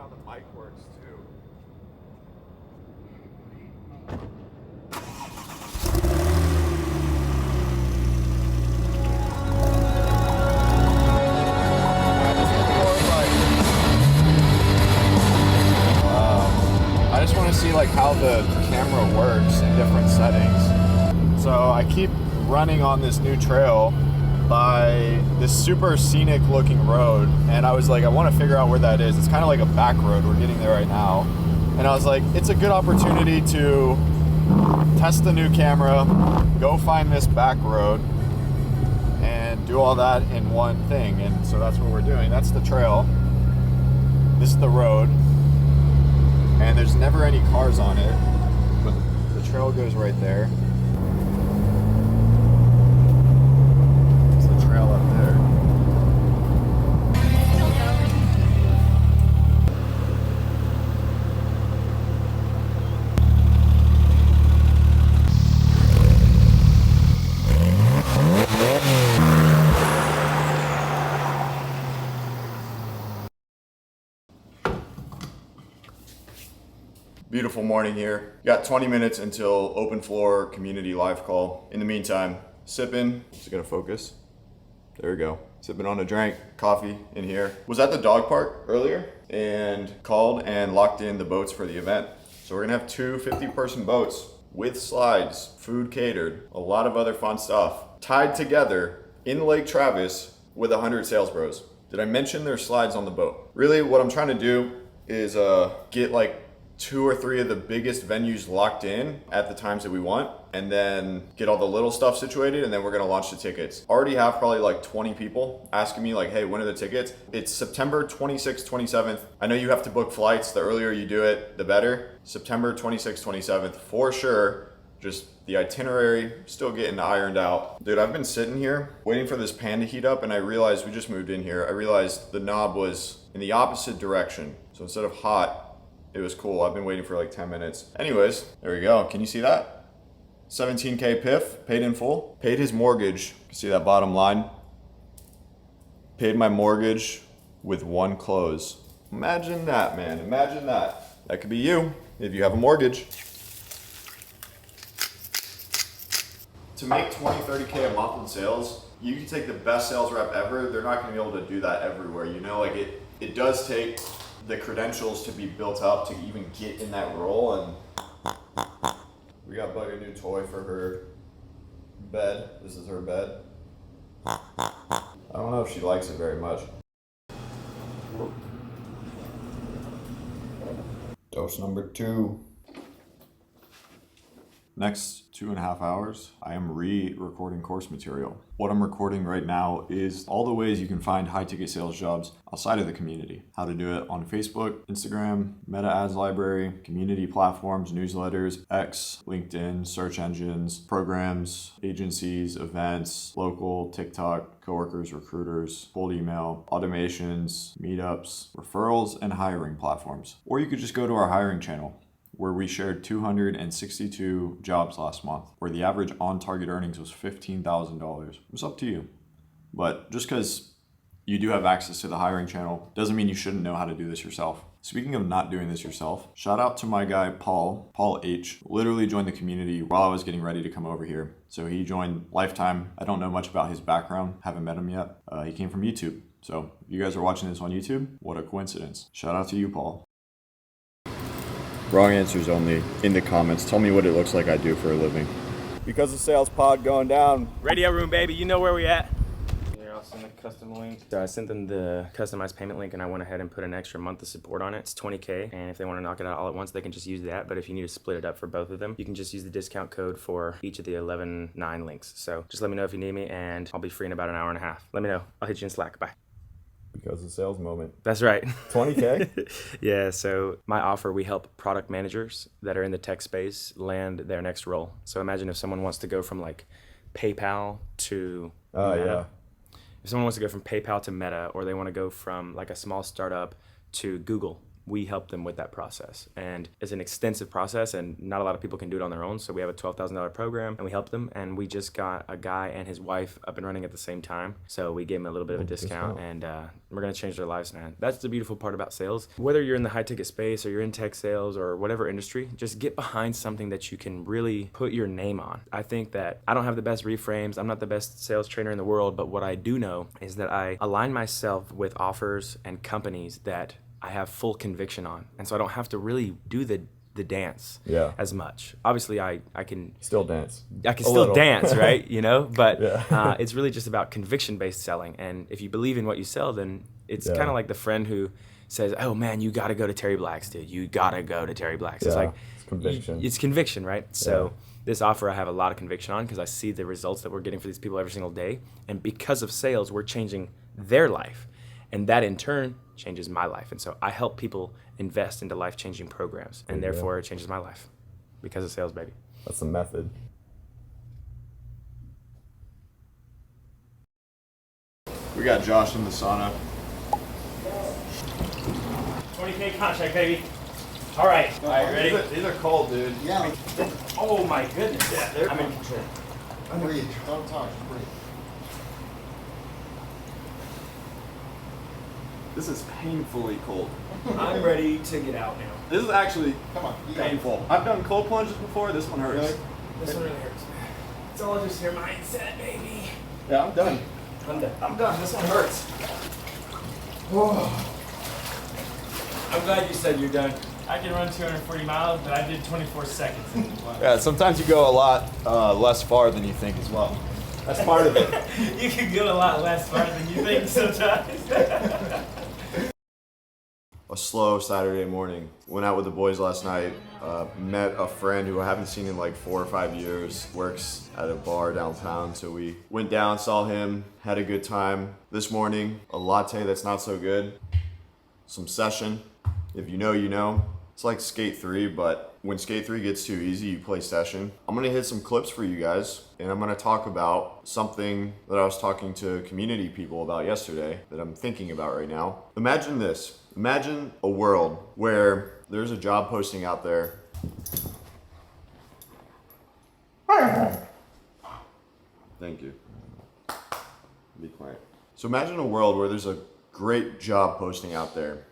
how the mic works too. I just want to see like how the camera works in different settings. So I keep running on this new trail by this super scenic looking road, and I was like, I want to figure out where that is. It's kind of like a back road. We're getting there right now, and I was like, it's a good opportunity to test the new camera, go find this back road, and do all that in one thing. And so that's what we're doing. That's the trail. This is the road, and there's never any cars on it, but the trail goes right there. It's the trail up there. Beautiful morning here. Got 20 minutes until open floor community live call. In the meantime, sipping, just gonna focus. There we go. Sipping on a drink, coffee in here. Was at the dog park earlier and called and locked in the boats for the event. So we're gonna have two 50-person boats with slides, food catered, a lot of other fun stuff, tied together in Lake Travis with 100 sales bros. Did I mention there's slides on the boat? Really, what I'm trying to do is get like 2 or 3 of the biggest venues locked in at the times that we want, and then get all the little stuff situated, and then we're gonna launch the tickets. Already have probably like 20 people asking me like, hey, when are the tickets? It's September 26th, 27th. I know you have to book flights. The earlier you do it, the better. September 26th, 27th for sure. Just the itinerary still getting ironed out. Dude, I've been sitting here waiting for this pan to heat up, and I realized we just moved in here. I realized the knob was in the opposite direction. So instead of hot, it was cool. I've been waiting for like 10 minutes. Anyways, there we go. Can you see that? 17K PIF, paid in full. Paid his mortgage. You can see that bottom line. Paid my mortgage with one close. Imagine that, man. Imagine that. That could be you if you have a mortgage. To make 20, 30K a month in sales, you can take the best sales rep ever. They're not gonna be able to do that everywhere. You know, like it does take the credentials to be built up to even get in that role. And we got Bug a new toy for her bed. This is her bed. I don't know if she likes it very much. Dose number 2. Next 2.5 hours, I am re-recording course material. What I'm recording right now is all the ways you can find high ticket sales jobs outside of the community. How to do it on Facebook, Instagram, Meta Ads Library, community platforms, newsletters, X, LinkedIn, search engines, programs, agencies, events, local, TikTok, coworkers, recruiters, cold email, automations, meetups, referrals, and hiring platforms. Or you could just go to our hiring channel, where we shared 262 jobs last month, where the average on-target earnings was $15,000. It's up to you. But just because you do have access to the hiring channel doesn't mean you shouldn't know how to do this yourself. Speaking of not doing this yourself, shout out to my guy Paul H. Literally joined the community while I was getting ready to come over here. So he joined Lifetime. I don't know much about his background, haven't met him yet. He came from YouTube. So if you guys are watching this on YouTube, what a coincidence. Shout out to you, Paul. Wrong answers only in the comments. Tell me what it looks like I do for a living. Because the sales pod going down. Radio room, baby. You know where we at. Here, I'll send a custom link. So I sent them the customized payment link, and I went ahead and put an extra month of support on it. It's 20K, and if they want to knock it out all at once, they can just use that. But if you need to split it up for both of them, you can just use the discount code for each of the 11.9 links. So just let me know if you need me, and I'll be free in about an hour and a half. Let me know. I'll hit you in Slack. Bye. Because the sales moment. That's right. 20K? Yeah, so my offer, we help product managers that are in the tech space land their next role. So imagine if someone wants to go from like PayPal to Meta. If someone wants to go from PayPal to Meta, or they want to go from like a small startup to Google, we help them with that process. And it's an extensive process, and not a lot of people can do it on their own. So we have a $12,000 program, and we help them. And we just got a guy and his wife up and running at the same time. So we gave him a little bit of a discount, and we're going to change their lives, man. That's the beautiful part about sales. Whether you're in the high ticket space or you're in tech sales or whatever industry, just get behind something that you can really put your name on. I think that I don't have the best reframes. I'm not the best sales trainer in the world, but what I do know is that I align myself with offers and companies that I have full conviction on. And so I don't have to really do the dance as much. Obviously I can still dance. I can still dance, right? You know, but Yeah. it's really just about conviction-based selling. And if you believe in what you sell, then it's kind of like the friend who says, "Oh man, you got to go to Terry Black's, dude. You got to go to Terry Black's." It's like it's conviction. It's conviction, right? So this offer I have a lot of conviction on because I see the results that we're getting for these people every single day. And because of sales, we're changing their life. And that in turn changes my life. And so I help people invest into life-changing programs. And therefore it changes my life because of sales, baby. That's the method. We got Josh in the sauna. 20K contract, baby. All right. All right, ready? These are cold, dude. Yeah. Oh my goodness. Yeah, I'm in control. Breathe. Don't talk. Breathe. This is painfully cold. I'm ready to get out now. This is actually Come on. You got it. painful. I've done cold plunges before. This one hurts. Really? This one really hurts. It's all just your mindset, baby. Yeah, I'm done. I'm done. I'm done. This one hurts. Oh. I'm glad you said you're done. I can run 240 miles, but I did 24 seconds. Yeah, sometimes you go a lot less far than you think as well. That's part of it. You can go a lot less far than you think sometimes. A slow Saturday morning. Went out with the boys last night. Met a friend who I haven't seen in like 4 or 5 years. Works at a bar downtown. So we went down, saw him, had a good time. This morning, a latte that's not so good. Some session. If you know, you know. It's like Skate 3, but when Skate 3 gets too easy, you play session. I'm gonna hit some clips for you guys, and I'm gonna talk about something that I was talking to community people about yesterday that I'm thinking about right now. Imagine this. Imagine a world where there's a job posting out there. Thank you. Be quiet. So imagine a world where there's a great job posting out there.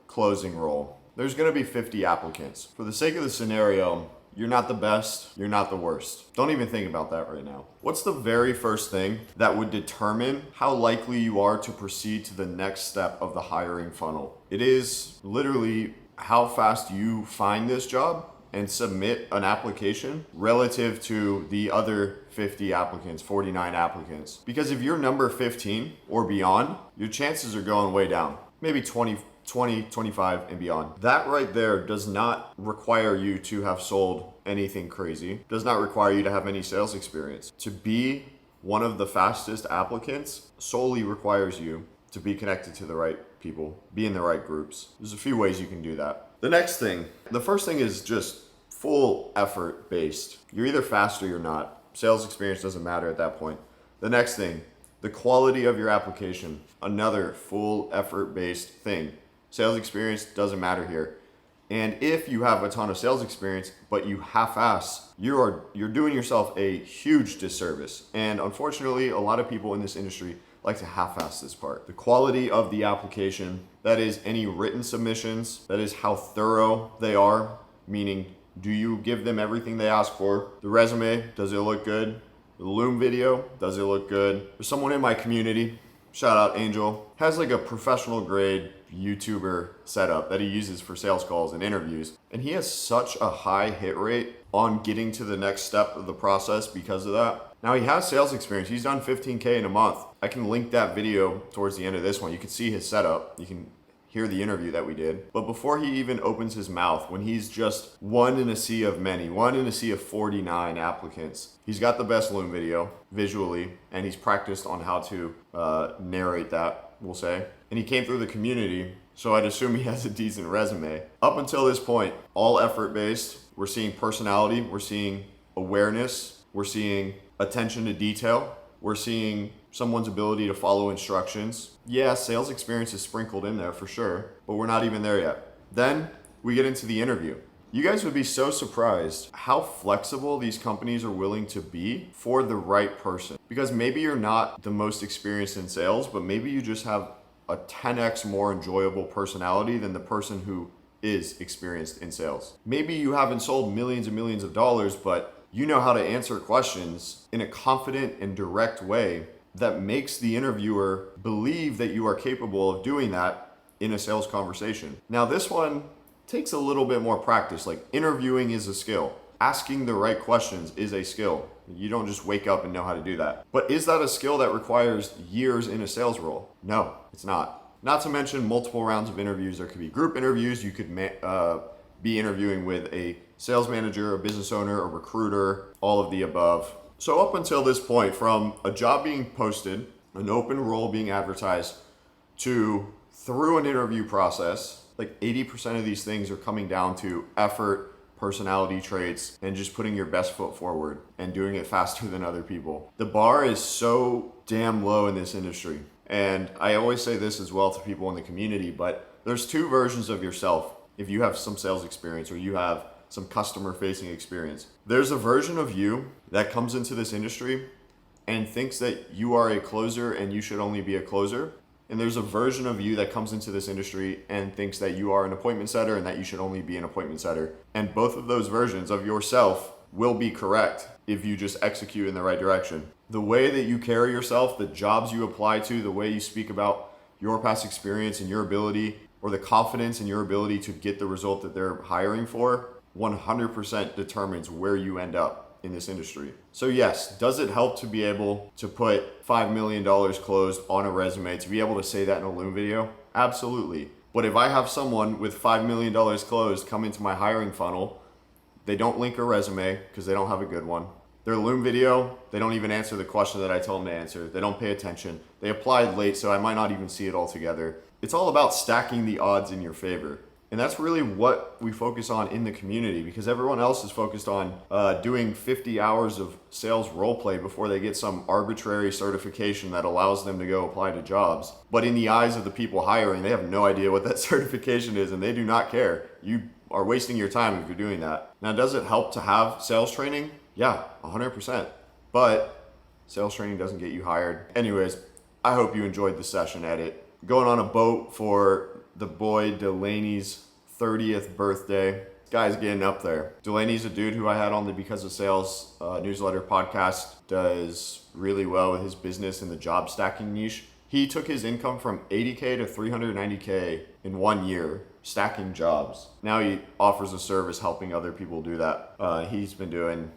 Closing role. There's gonna be 50 applicants. For the sake of the scenario, you're not the best, you're not the worst. Don't even think about that right now. What's the very first thing that would determine how likely you are to proceed to the next step of the hiring funnel? It is literally how fast you find this job and submit an application relative to the other 50 applicants, 49 applicants. Because if you're number 15 or beyond, your chances are going way down. Maybe 20, 25 and beyond. That right there does not require you to have sold anything crazy, does not require you to have any sales experience. To be one of the fastest applicants solely requires you to be connected to the right people, be in the right groups. There's a few ways you can do that. The next thing, the first thing is just full effort based. You're either fast or you're not. Sales experience doesn't matter at that point. The next thing, the quality of your application, another full effort based thing. Sales experience doesn't matter here. And if you have a ton of sales experience, but you half-ass, you're doing yourself a huge disservice. And unfortunately, a lot of people in this industry like to half-ass this part. The quality of the application, that is any written submissions, that is how thorough they are, meaning do you give them everything they ask for? The resume, does it look good? The Loom video, does it look good? There's someone in my community, shout out Angel, has like a professional grade YouTuber setup that he uses for sales calls and interviews. And he has such a high hit rate on getting to the next step of the process because of that. Now he has sales experience. He's done 15K in a month. I can link that video towards the end of this one. You can see his setup. You can hear the interview that we did. But before he even opens his mouth, when he's just one in a sea of many, one in a sea of 49 applicants, he's got the best Loom video visually, and he's practiced on how to narrate that, we'll say. And he came through the community, so I'd assume he has a decent resume. Up until this point, all effort-based. We're seeing personality, we're seeing awareness, we're seeing attention to detail, we're seeing someone's ability to follow instructions. Yeah, sales experience is sprinkled in there for sure, but we're not even there yet. Then we get into the interview. You guys would be so surprised how flexible these companies are willing to be for the right person. Because maybe you're not the most experienced in sales, but maybe you just have a 10x more enjoyable personality than the person who is experienced in sales. Maybe you haven't sold millions and millions of dollars, but you know how to answer questions in a confident and direct way that makes the interviewer believe that you are capable of doing that in a sales conversation. Now, this one takes a little bit more practice. Like, interviewing is a skill. Asking the right questions is a skill. You don't just wake up and know how to do that. But is that a skill that requires years in a sales role? No, it's not. Not to mention multiple rounds of interviews. There could be group interviews. You could be interviewing with a sales manager, a business owner, a recruiter, all of the above. So up until this point, from a job being posted, an open role being advertised, to through an interview process, like 80% of these things are coming down to effort, personality traits, and just putting your best foot forward and doing it faster than other people. The bar is so damn low in this industry. And I always say this as well to people in the community, but there's two versions of yourself. If you have some sales experience or you have some customer facing experience, there's a version of you that comes into this industry and thinks that you are a closer and you should only be a closer. And there's a version of you that comes into this industry and thinks that you are an appointment setter and that you should only be an appointment setter. And both of those versions of yourself will be correct if you just execute in the right direction. The way that you carry yourself, the jobs you apply to, the way you speak about your past experience and your ability, or the confidence in your ability to get the result that they're hiring for, 100% determines where you end up in this industry. So yes, does it help to be able to put $5 million closed on a resume, to be able to say that in a Loom video? Absolutely. But if I have someone with $5 million closed come into my hiring funnel, they don't link a resume because they don't have a good one. Their Loom video, they don't even answer the question that I told them to answer. They don't pay attention. They applied late, so I might not even see it all together. It's all about stacking the odds in your favor. And that's really what we focus on in the community, because everyone else is focused on doing 50 hours of sales role play before they get some arbitrary certification that allows them to go apply to jobs. But in the eyes of the people hiring, they have no idea what that certification is and they do not care. You are wasting your time if you're doing that. Now, does it help to have sales training? Yeah, 100%. But sales training doesn't get you hired. Anyways, I hope you enjoyed the session edit. Going on a boat for the boy Delaney's 30th birthday. Guy's getting up there. Delaney's a dude who I had on the Because of Sales newsletter podcast. Does really well with his business in the job stacking niche. He took his income from 80K to 390K in 1 year, stacking jobs. Now he offers a service helping other people do that. He's been doing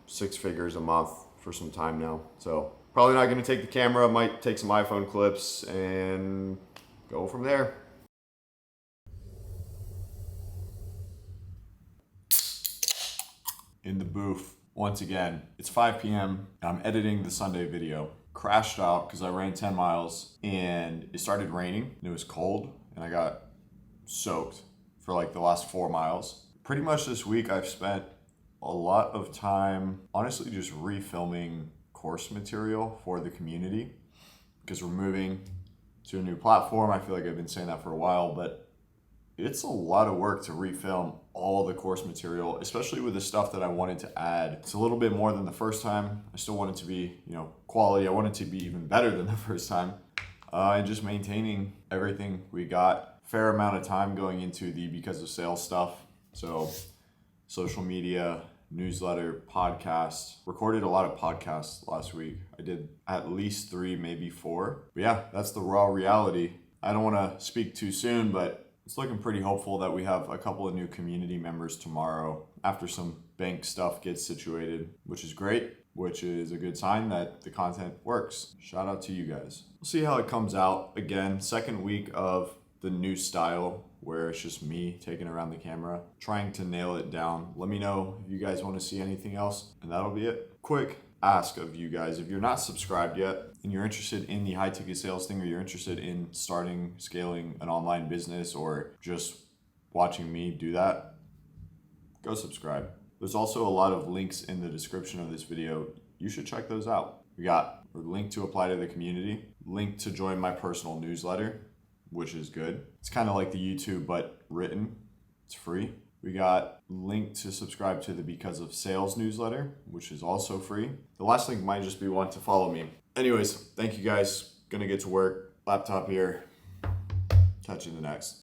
6 figures a month for some time now. So probably not going to take the camera, might take some iPhone clips and go from there. In the booth once again. It's 5 p.m. I'm editing the Sunday video. Crashed out because I ran 10 miles and it started raining and it was cold and I got soaked for like the last 4 miles. Pretty much this week I've spent a lot of time honestly just refilming course material for the community because we're moving to a new platform. I feel like I've been saying that for a while, but it's a lot of work to refilm all the course material, especially with the stuff that I wanted to add. It's a little bit more than the first time. I still want it to be, quality. I want it to be even better than the first time. And just maintaining everything we got. Fair amount of time going into the Because of Sales stuff. So social media, newsletter, podcast. Recorded a lot of podcasts last week. I did at least 3, maybe 4. But yeah, that's the raw reality. I don't want to speak too soon, but it's looking pretty hopeful that we have a couple of new community members tomorrow after some bank stuff gets situated, which is great, which is a good sign that the content works. Shout out to you guys. We'll see how it comes out. Again, second week of the new style where it's just me taking around the camera, trying to nail it down. Let me know if you guys want to see anything else, and that'll be it. Quick ask of you guys, if you're not subscribed yet and you're interested in the high ticket sales thing, or you're interested in starting, scaling an online business, or just watching me do that, go subscribe. There's also a lot of links in the description of this video. You should check those out. We got a link to apply to the community, link to join my personal newsletter, which is good. It's kind of like the YouTube, but written. It's free. We got link to subscribe to the Because of Sales newsletter, which is also free. The last link might just be one to follow me. Anyways, thank you guys. Gonna get to work. Laptop here. Catch you in the next.